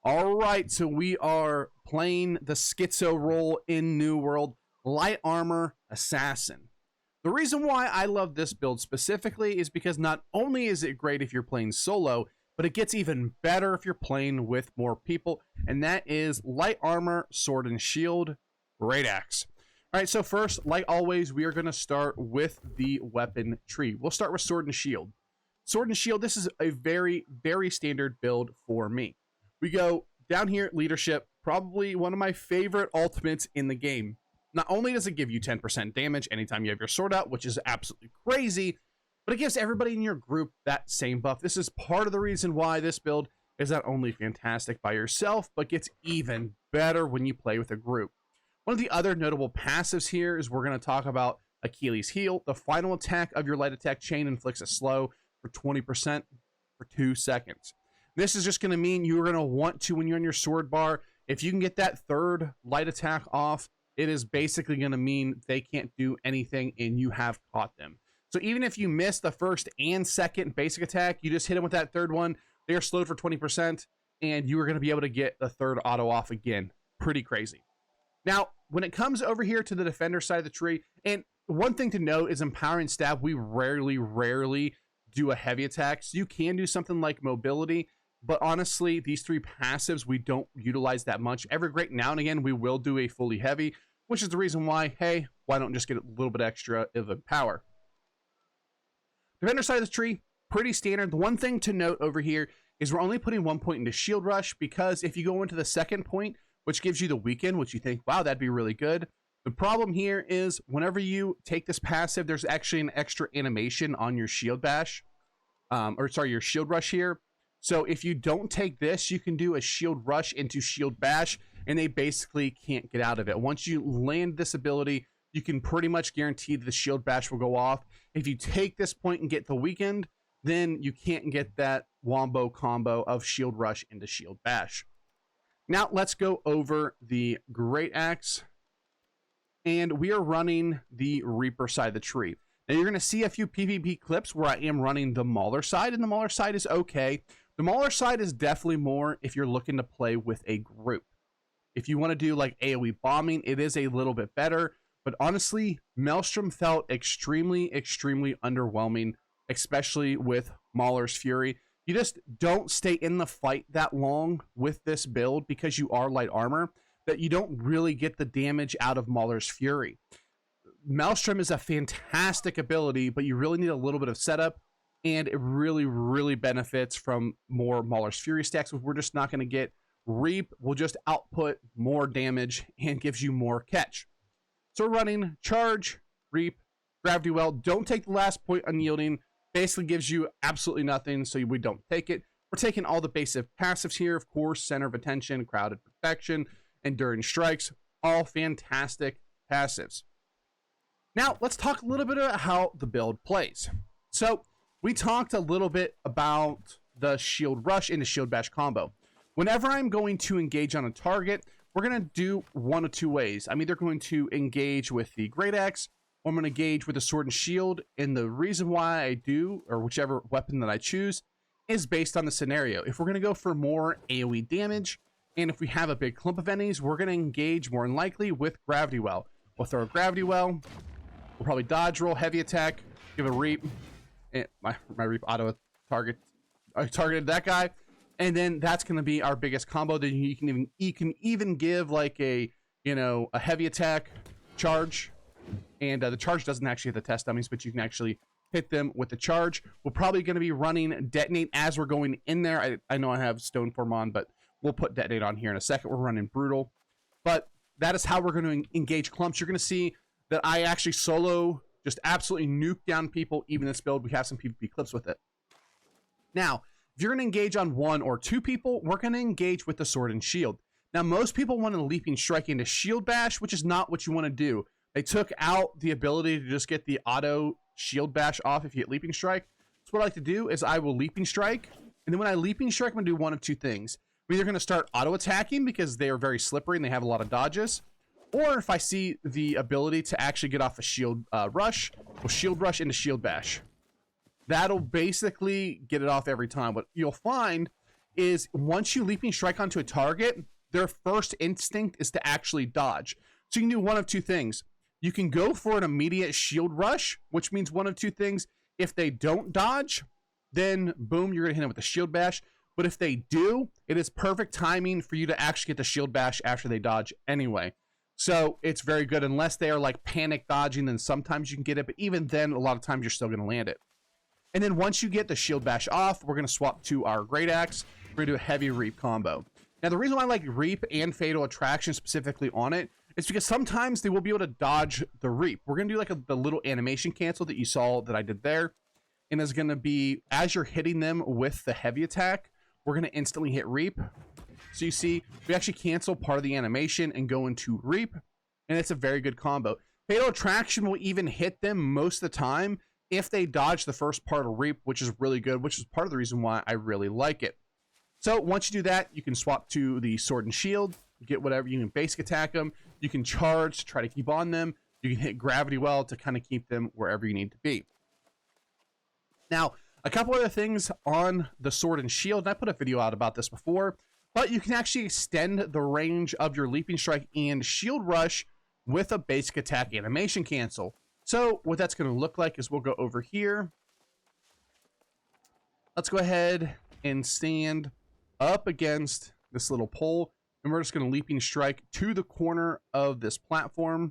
All right, so we are playing the Schizo role in New World, Light Armor Assassin. The reason why I love this build specifically is because not only is it great if you're playing solo, but it gets even better if you're playing with more people, and that is Light Armor, Sword and Shield, Great Axe. All right, so first, like always, we are going to start with the weapon tree. We'll start with Sword and Shield. Sword and Shield, this is a very, very standard build for me. We go down here, Leadership, probably one of my favorite ultimates in the game. Not only does it give you 10% damage anytime you have your sword out, which is absolutely crazy, but it gives everybody in your group that same buff. This is part of the reason why this build is not only fantastic by yourself, but gets even better when you play with a group. One of the other notable passives here is we're going to talk about Achilles' Heel. The final attack of your light attack chain inflicts a slow for 20% for 2 seconds. This is just going to mean you're going to want to, when you're on your sword bar, if you can get that third light attack off, it is basically going to mean they can't do anything and you have caught them. So even if you miss the first and second basic attack, you just hit them with that third one, they are slowed for 20% and you are going to be able to get the third auto off again. Pretty crazy. Now, when it comes over here to the defender side of the tree, and one thing to note is Empowering Stab, we rarely do a heavy attack. So you can do something like mobility, but honestly, these three passives, we don't utilize that much. Every great now and again, we will do a fully heavy, which is the reason why, hey, why don't just get a little bit extra of a power? Defender side of the tree, pretty standard. The one thing to note over here is we're only putting 1 point into Shield Rush, because if you go into the second point, which gives you the weaken, which you think, wow, that'd be really good. The problem here is whenever you take this passive, there's actually an extra animation on your Shield Bash, your Shield Rush here. So if you don't take this, you can do a Shield Rush into Shield Bash, and they basically can't get out of it. Once you land this ability, you can pretty much guarantee that the Shield Bash will go off. If you take this point and get the weakened, then you can't get that wombo combo of Shield Rush into Shield Bash. Now let's go over the Great Axe, and we are running the Reaper side of the tree. Now you're going to see a few PvP clips where I am running the Mauler side, and the Mauler side is okay. The Mauler side is definitely more if you're looking to play with a group. If you want to do like AoE bombing, it is a little bit better, but honestly, Maelstrom felt extremely underwhelming, especially with Mauler's Fury. You just don't stay in the fight that long with this build because you are light armor, that you don't really get the damage out of Mauler's Fury. Maelstrom is a fantastic ability, but you really need a little bit of setup, and it really benefits from more Mauler's Fury stacks. We're just not going to get. Reap will just output more damage and gives you more catch. So we're running Charge, Reap, Gravity Well. Don't take the last point Unyielding. Basically gives you absolutely nothing, so we don't take it. We're taking all the basic passives here, of course, Center of Attention, Crowded Perfection, Enduring Strikes, all fantastic passives. Now, let's talk a little bit about how the build plays. So, we talked a little bit about the Shield Rush into Shield Bash combo. Whenever I'm going to engage on a target, we're going to do one of two ways. I'm either going to engage with the Great Axe, or I'm going to engage with the Sword and Shield, and the reason why I do, or whichever weapon that I choose, is based on the scenario. If we're going to go for more AoE damage, and if we have a big clump of enemies, we're going to engage more than likely with Gravity Well. We'll throw a Gravity Well, we'll probably dodge, roll heavy attack, give a Reap, and my Reap auto targeted that guy, and then that's going to be our biggest combo. Then you can even give like a heavy attack charge, and the charge doesn't actually hit the test dummies, but you can actually hit them with the charge. We're probably going to be running Detonate as we're going in there. I know I have Stone Form on, but we'll put Detonate on here in a second. We're running Brutal, but that is how we're going to engage clumps. You're going to see that I actually solo just absolutely nuke down people. Even this build, we have some PvP clips with it. Now, if you're going to engage on 1 or 2 people, we're going to engage with the Sword and Shield. Now, most people want a Leaping Strike into Shield Bash, which is not what you want to do. They took out the ability to just get the auto Shield Bash off if you hit Leaping Strike. So what I like to do is I will Leaping Strike, and then when I Leaping Strike, I'm going to do one of two things. I'm either going to start auto attacking because they are very slippery and they have a lot of dodges, or if I see the ability to actually get off a Shield Rush, we'll Shield Rush into Shield Bash. That'll basically get it off every time. What you'll find is once you leaping strike onto a target, their first instinct is to actually dodge. So you can do one of two things. You can go for an immediate shield rush, which means one of two things. If they don't dodge, then boom, you're going to hit them with a shield bash. But if they do, it is perfect timing for you to actually get the shield bash after they dodge anyway. So it's very good unless they are like panic dodging, then sometimes you can get it. But even then, a lot of times you're still going to land it. And then once you get the shield bash off, we're going to swap to our great axe. We're going to do a heavy reap combo. Now, the reason why I like reap and fatal attraction specifically on it is because sometimes they will be able to dodge the reap. We're going to do like the little animation cancel that you saw that I did there. And it's going to be as you're hitting them with the heavy attack, we're going to instantly hit reap. So you see, we actually cancel part of the animation and go into reap. And it's a very good combo. Fatal attraction will even hit them most of the time if they dodge the first part of reap, which is really good, which is part of the reason why I really like it. So once you do that, you can swap to the sword and shield, get whatever. You can basic attack them. You can charge to try to keep on them. You can hit gravity well to kind of keep them wherever you need to be. Now, a couple other things on the sword and shield, and I put a video out about this before, but you can actually extend the range of your leaping strike and shield rush with a basic attack animation cancel. So what that's going to look like is we'll go over here. Let's go ahead and stand up against this little pole, and we're just going to leaping strike to the corner of this platform.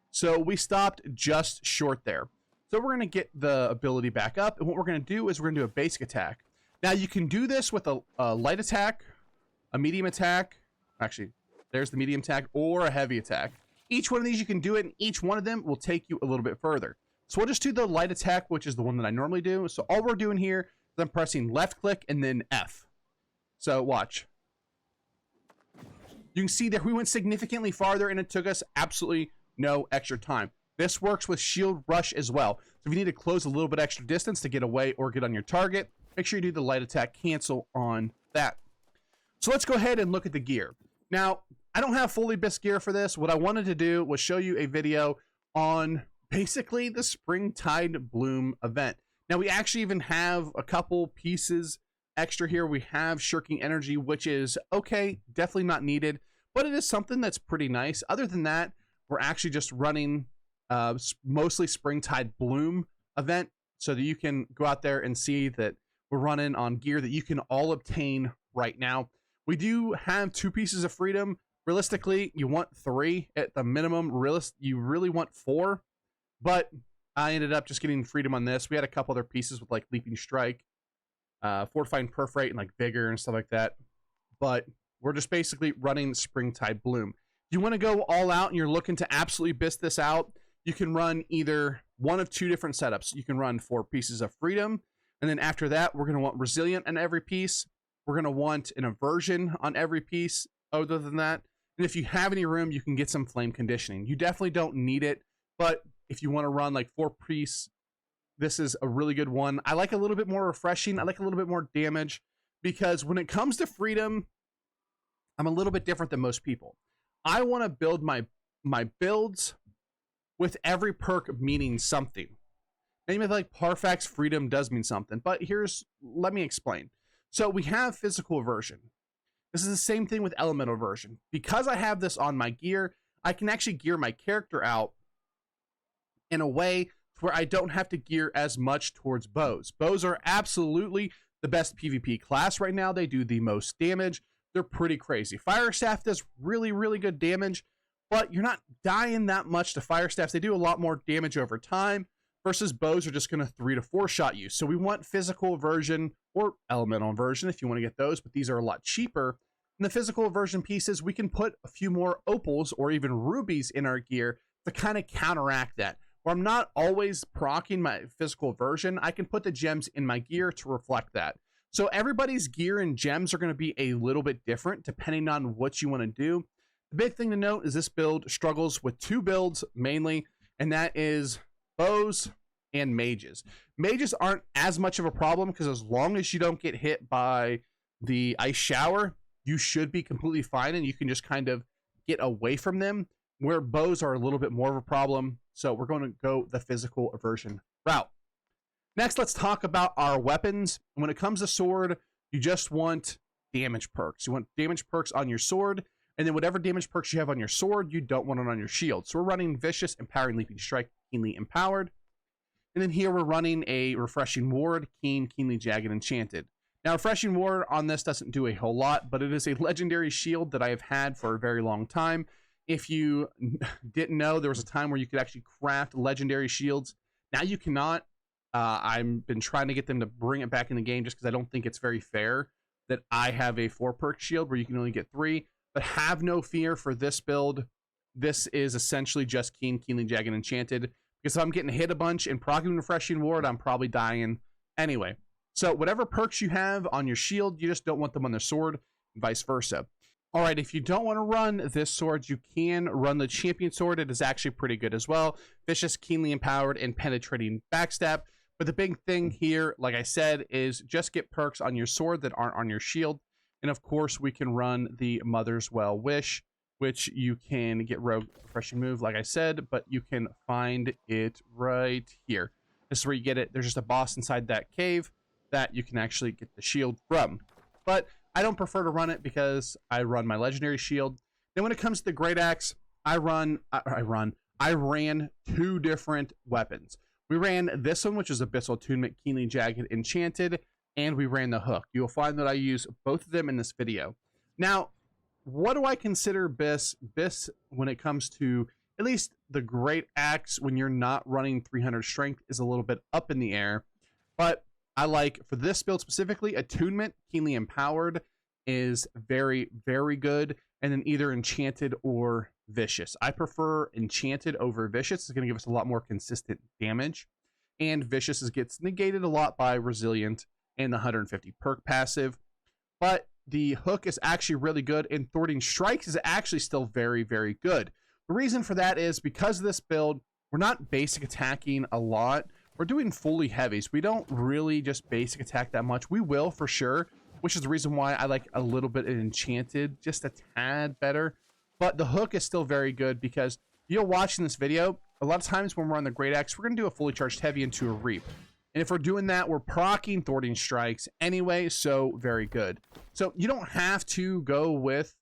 So we stopped just short there. So we're going to get the ability back up, and what we're going to do is we're going to do a basic attack. Now you can do this with a light attack, a medium attack, actually there's the medium attack, or a heavy attack. Each one of these you can do it, and each one of them will take you a little bit further. So we'll just do the light attack, which is the one that I normally do. So all we're doing here is I'm pressing left click and then F. So watch. You can see that we went significantly farther, and it took us absolutely no extra time. This works with shield rush as well. So if you need to close a little bit extra distance to get away or get on your target, make sure you do the light attack cancel on that. So let's go ahead and look at the gear. Now, I don't have fully bisque gear for this. What I wanted to do was show you a video on basically the Springtide Bloom event. Now, we actually even have a couple pieces extra here. We have Shirking Energy, which is okay, definitely not needed, but it is something that's pretty nice. Other than that, we're actually just running mostly Springtide Bloom event so that you can go out there and see that we're running on gear that you can all obtain right now. We do have 2 pieces of freedom. Realistically, you want 3 at the minimum. You really want 4, but I ended up just getting freedom on this. We had a couple other pieces with like Leaping Strike, Fortifying Perforate, and like Vigor and stuff like that. But we're just basically running Springtide Bloom. If you want to go all out and you're looking to absolutely bisque this out, you can run either one of 2 different setups. You can run 4 pieces of freedom, and then after that, we're going to want Resilient on every piece. We're going to want an Aversion on every piece other than that. And if you have any room, you can get some Flame Conditioning. You definitely don't need it, but if you want to run like 4 piece, this is a really good one. I like a little bit more refreshing. I like a little bit more damage because when it comes to freedom, I'm a little bit different than most people. I want to build my builds with every perk meaning something. Maybe like Parfax freedom does mean something, but let me explain. So we have physical aversion. This is the same thing with elemental aversion. Because I have this on my gear, I can actually gear my character out in a way where I don't have to gear as much towards bows. Bows are absolutely the best PvP class right now. They do the most damage. They're pretty crazy. Fire Staff does really, really good damage, but you're not dying that much to Fire Staffs. They do a lot more damage over time versus bows are just going to 3 to 4 shot you. So we want physical aversion or elemental aversion if you want to get those, but these are a lot cheaper. In the physical aversion pieces, we can put a few more opals or even rubies in our gear to kind of counteract that. Where I'm not always proccing my physical aversion, I can put the gems in my gear to reflect that. So everybody's gear and gems are going to be a little bit different depending on what you want to do. The big thing to note is this build struggles with 2 builds mainly, and that is bows and mages. Mages aren't as much of a problem because as long as you don't get hit by the ice shower, you should be completely fine and you can just kind of get away from them, where bows are a little bit more of a problem. So we're going to go the physical aversion route. Next, let's talk about our weapons. When it comes to sword, You just want damage perks. You want damage perks on your sword, and then whatever damage perks you have on your sword, you don't want it on your shield. So we're running Vicious, Empowering, Leaping Strike, Keenly Empowered. And then here we're running a Refreshing Ward, Keen, Keenly Jagged, Enchanted. Now, Refreshing Ward on this doesn't do a whole lot, but it is a legendary shield that I have had for a very long time. If you didn't know, there was a time where you could actually craft legendary shields. Now you cannot. I've been trying to get them to bring it back in the game just because I don't think it's very fair that I have a 4-perk shield where you can only get 3. But have no fear for this build. This is essentially just Keen, Keenly Jagged, Enchanted. Because if I'm getting hit a bunch and proccing Refreshing Ward, I'm probably dying anyway. So whatever perks you have on your shield, you just don't want them on the sword, and vice versa. All right, if you don't want to run this sword, you can run the champion sword. It is actually pretty good as well. Vicious, Keenly Empowered, and Penetrating Backstab. But the big thing here, like I said, is just get perks on your sword that aren't on your shield. And of course, we can run the Mother's Well Wish, which you can get Rogue Refreshing Move, like I said, but you can find it right here. This is where you get it. There's just a boss inside that cave that you can actually get the shield from. But I don't prefer to run it because I run my legendary shield. Then when it comes to the Great Axe, I ran 2 different weapons. We ran this one, which is Abyssal Attunement, Keenly Jagged, Enchanted, and we ran the hook. You'll find that I use both of them in this video. Now, what do I consider BIS when it comes to at least the Great Axe when you're not running 300 strength is a little bit up in the air. But I like, for this build specifically, Attunement, Keenly Empowered is very, very good. And then either Enchanted or Vicious. I prefer Enchanted over Vicious. It's going to give us a lot more consistent damage. And Vicious gets negated a lot by Resilient and the 150 perk passive. But the hook is actually really good, and Thwarting Strikes is actually still very, very good. The reason for that is because of this build, we're not basic attacking a lot. We're doing fully heavies. We don't really just basic attack that much. We will for sure, which is the reason why I like a little bit of Enchanted, just a tad better. But the hook is still very good because you're watching this video, a lot of times when we're on the Great Axe, we're going to do a fully charged heavy into a Reap. And if we're doing that, we're proccing Thwarting Strikes anyway, so very good. So you don't have to go with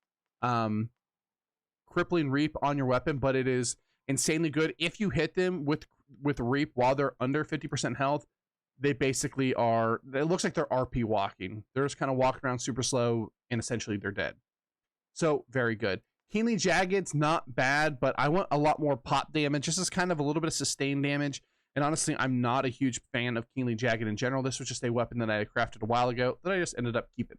Crippling Reap on your weapon, but it is insanely good. If you hit them with Reap while they're under 50% health, they basically are, it looks like they're RP walking. They're just kind of walking around super slow, and essentially they're dead. So very good. Keenly Jagged's not bad, but I want a lot more pop damage. This is kind of a little bit of sustained damage. And honestly, I'm not a huge fan of Keenly Jagged in general. This was just a weapon that I crafted a while ago that I just ended up keeping.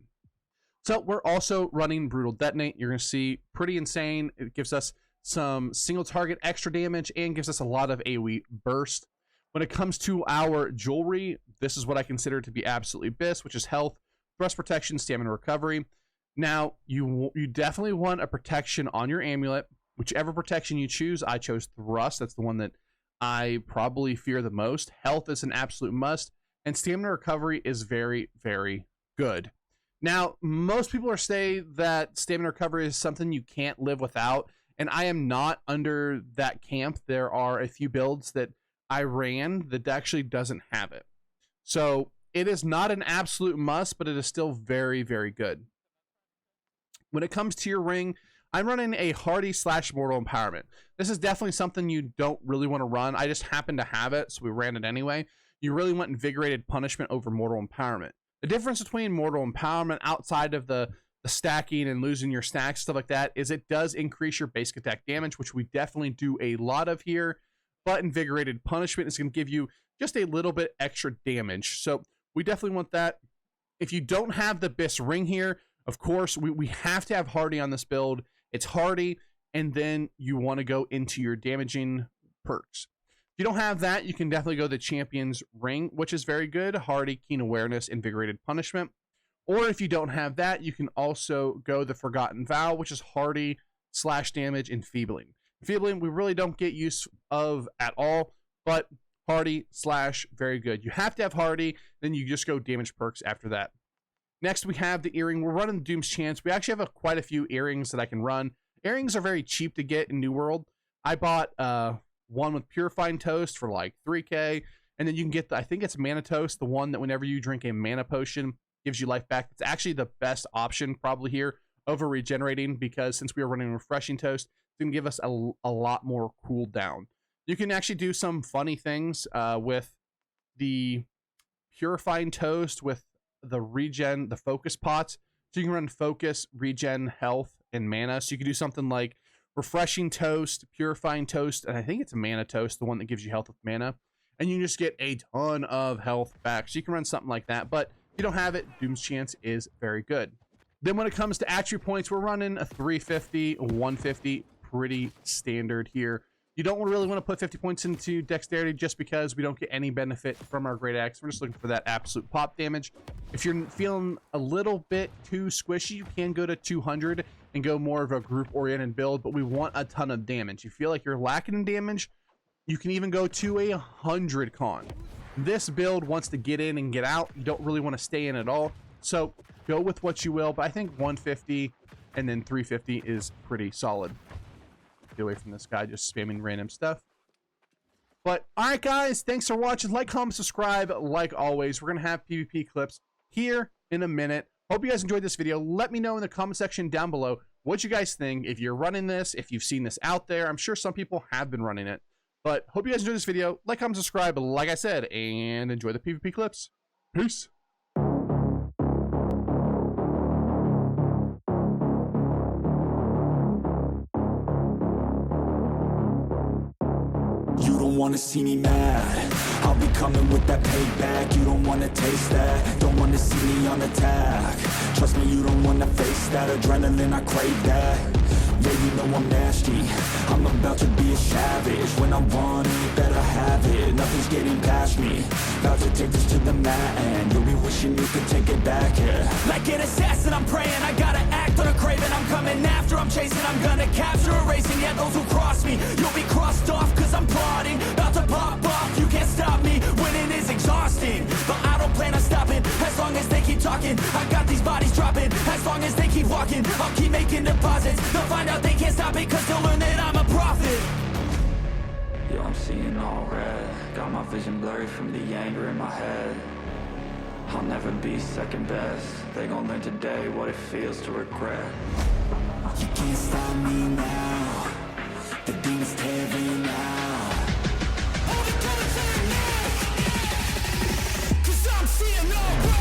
So we're also running Brutal Detonate. You're going to see pretty insane. It gives us some single target extra damage and gives us a lot of AoE burst. When it comes to our jewelry, this is what I consider to be absolutely BIS, which is health, thrust protection, stamina recovery. Now, you definitely want a protection on your amulet. Whichever protection you choose, I chose thrust. That's the one that I probably fear the most. Health is an absolute must, and stamina recovery is very, very good. Now, most people are saying that stamina recovery is something you can't live without, and I am not under that camp. There are a few builds that I ran that actually doesn't have it. So it is not an absolute must, but it is still very, very good. When it comes to your ring, I'm running a Hardy / Mortal Empowerment. This is definitely something you don't really want to run. I just happen to have it, so we ran it anyway. You really want Invigorated Punishment over Mortal Empowerment. The difference between Mortal Empowerment outside of the stacking and losing your stacks, stuff like that, is it does increase your basic attack damage, which we definitely do a lot of here. But Invigorated Punishment is going to give you just a little bit extra damage. So we definitely want that. If you don't have the BIS ring here, of course, we have to have Hardy on this build. It's Hardy, and then you want to go into your damaging perks. If you don't have that, you can definitely go the Champion's Ring, which is very good. Hardy, Keen Awareness, Invigorated Punishment. Or if you don't have that, you can also go the Forgotten Vow, which is Hardy / damage, Enfeebling. Enfeebling, we really don't get use of at all, but Hardy / very good. You have to have Hardy, then you just go damage perks after that. Next, we have the earring. We're running Doom's Chance. We actually have quite a few earrings that I can run. Earrings are very cheap to get in New World. I bought one with Purifying Toast for like 3K, and then you can get I think it's Mana Toast, the one that whenever you drink a mana potion, gives you life back. It's actually the best option probably here over regenerating, because since we are running refreshing toast, it's going to give us a lot more cooldown. You can actually do some funny things with the purifying toast with the regen, the focus pots. So you can run focus, regen, health, and mana. So you can do something like refreshing toast, purifying toast, and I think it's a mana toast, the one that gives you health with mana. And you just get a ton of health back. So you can run something like that. But if you don't have it, Doom's Chance is very good. Then when it comes to attribute points, we're running a 350, 150, pretty standard here. You don't really want to put 50 points into dexterity just because we don't get any benefit from our great axe. We're just looking for that absolute pop damage. If you're feeling a little bit too squishy, you can go to 200 and go more of a group-oriented build, but we want a ton of damage. You feel like you're lacking in damage, you can even go to 100 con. This build wants to get in and get out. You don't really want to stay in at all. So go with what you will, but I think 150 and then 350 is pretty solid. Get away from this guy just spamming random stuff. But all right, guys, thanks for watching. Like, comment, subscribe. Like always, we're gonna have PvP clips here in a minute. Hope you guys enjoyed this video. Let me know in the comment section down below what you guys think. If you're running this, if you've seen this out there, I'm sure some people have been running it. But hope you guys enjoyed this video. Like, comment, subscribe, like I said, and enjoy the PvP clips. Peace. You don't wanna see me mad, I'll be coming with that payback. You don't wanna taste that, don't wanna see me on attack. Trust me, you don't wanna face that adrenaline, I crave that. Yeah, you know I'm nasty, I'm about to be a savage. When I want it, better have it, nothing's getting past me. About to take this to the mat and you'll be wishing you could take it back, yeah. Like an assassin, I'm praying, I gotta act on a craving. I'm coming after, I'm chasing, I'm gonna capture, erasing. Yeah, those who cross me, you'll be crossed off, cause I'm plotting. About to pop off, you can't stop me, winning is exhausting. But I don't plan on stopping, as long as they keep talking. I got these bodies dropping, as long as they keep walking. I'll keep making deposits, they'll find out they can't stop it, cause they'll learn that I'm a prophet. Yo, I'm seeing all red, got my vision blurry from the anger in my head. I'll never be second best, they gon' learn today what it feels to regret. You can't stop me now, the demon's tearing out. Hold it to the neck, cause I'm seeing all red.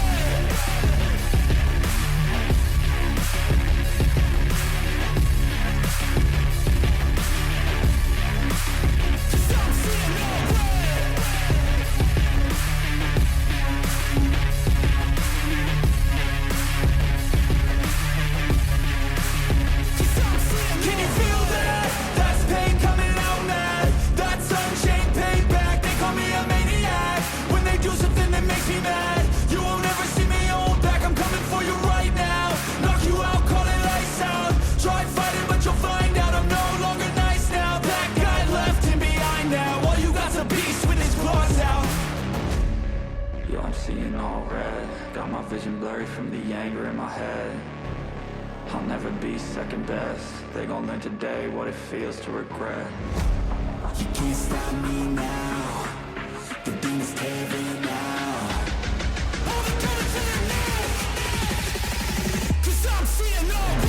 Seeing all red, got my vision blurry from the anger in my head. I'll never be second best, they gon' learn today what it feels to regret. You can't stop me now, the demon's tearing out. Hold it to the neck, cause I'm seeing all